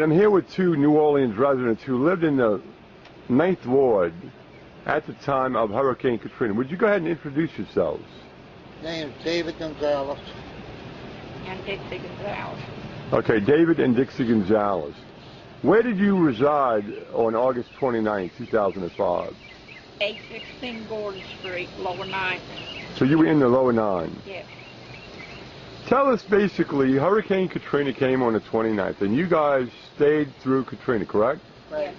I'm here with two New Orleans residents who lived in the 9th Ward at the time of Hurricane Katrina. Would you go ahead and introduce yourselves? Name's David Gonzalez. And Dixie Gonzalez. Okay, David and Dixie Gonzalez. Where did you reside on August 29, 2005? 816 Gordon Street, Lower 9. So you were in the Lower 9? Yes. Tell us basically, Hurricane Katrina came on the 29th, and you guys stayed through Katrina, correct? Right. Yes.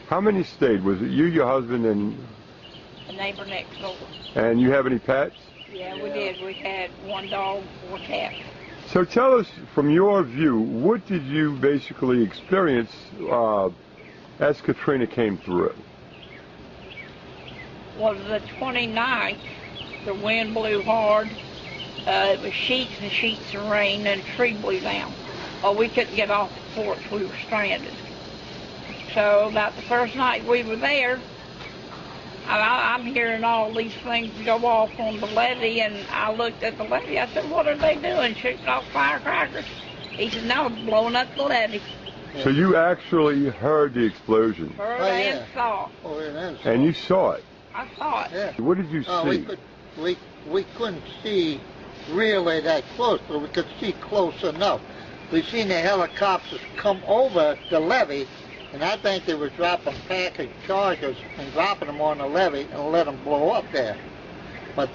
How many stayed? Was it you, your husband, and... The neighbor next door. And you have any pets? Yeah, we did. We had 1 dog, 4 cats. So tell us, from your view, what did you basically experience as Katrina came through? Well, the 29th, the wind blew hard. It was sheets and sheets of rain, and a tree blew down. Oh, we couldn't get off the porch. We were stranded. So about the first night we were there, I'm hearing all these things go off on the levee, and I looked at the levee. I said, "What are they doing, shooting off firecrackers?" He said, "No, blowing up the levee." So you actually heard the explosion? Heard and saw. Oh, yeah, And you saw it? I saw it. Yeah. What did you see? We couldn't see really that close, but we could see close enough. We seen the helicopters come over the levee, and I think they were dropping package charges and dropping them on the levee and let them blow up there. But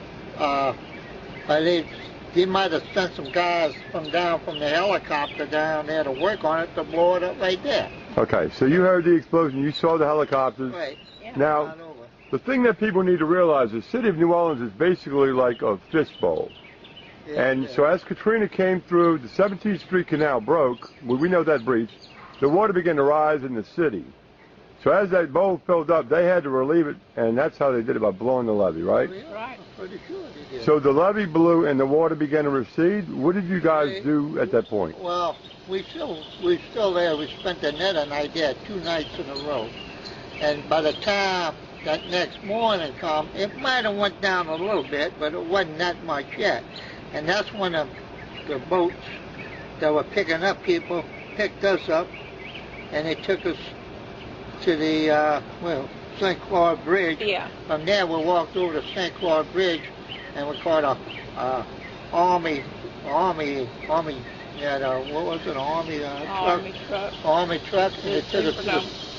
they might have sent some guys down from the helicopter down there to work on it to blow it up right there. Okay, so you heard the explosion, you saw the helicopters. Right. Yeah. Now, the thing that people need to realize is the city of New Orleans is basically like a fishbowl. Yeah, And so as Katrina came through, the 17th Street Canal broke. Well, we know that breached. The water began to rise in the city. So as that bowl filled up, they had to relieve it, and that's how they did it, by blowing the levee, right? Yeah, Right. I'm pretty sure they did. So the levee blew and the water began to recede. What did you guys do at that point? Well, we still there. We spent the night there 2 nights in a row. And by the time that next morning come, it might have went down a little bit, but it wasn't that much yet. And that's when the boats that were picking up people picked us up, and they took us to the St. Claude Bridge. Yeah. From there, we walked over to St. Claude Bridge, and we caught a army. Yeah, what was it? Army truck. Army truck, and they took us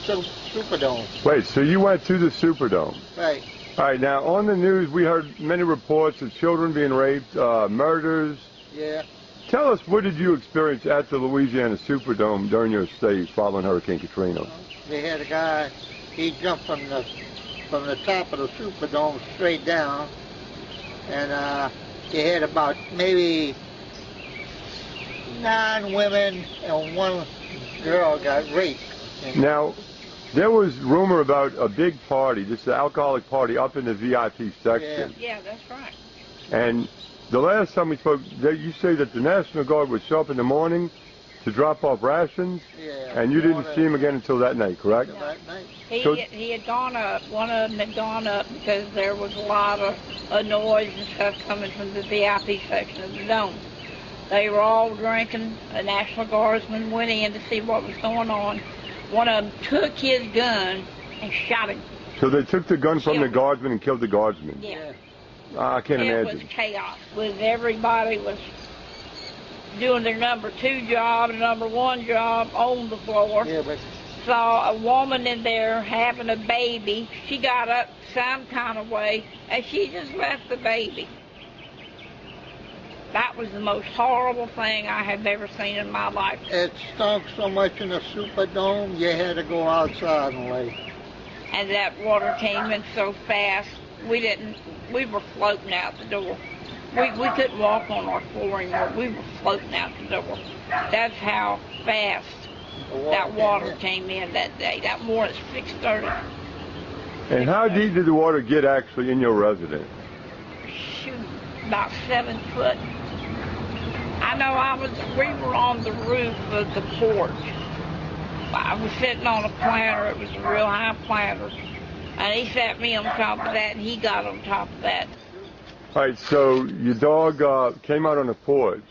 to the Superdome. Wait, so you went to the Superdome? Right. All right, now on the news we heard many reports of children being raped, murders. Yeah. Tell us, what did you experience at the Louisiana Superdome during your stay following Hurricane Katrina? They had a guy, he jumped from the top of the Superdome straight down, and they had about maybe 9 women and 1 girl got raped. Now, there was rumor about a big party, just an alcoholic party up in the VIP section. Yeah, that's right. And the last time we spoke, you say that the National Guard would show up in the morning to drop off rations, and you didn't see him again until that night, correct? That night. He had gone up. One of them had gone up because there was a lot of noise and stuff coming from the VIP section of the dome. They were all drinking. A National Guardsman went in to see what was going on. One of them took his gun and shot him. So they took the gun from the guardsman and killed the guardsman? Yeah. I can't imagine. It was chaos. Everybody was doing their number 2 job and number 1 job on the floor. Yeah, but Saw a woman in there having a baby. She got up some kind of way, and she just left the baby. That was the most horrible thing I have ever seen in my life. it stunk so much in the Superdome, you had to go outside and lay. And that water came in so fast, we were floating out the door. We couldn't walk on our floor anymore. We were floating out the door. That's how fast that water came in that day. That morning at 6:30. And how deep did the water get actually in your residence? Shoot, about 7 foot. I know we were on the roof of the porch. I was sitting on a planter. It was a real high planter. And he sat me on top of that, and he got on top of that. All right, so your dog came out on the porch.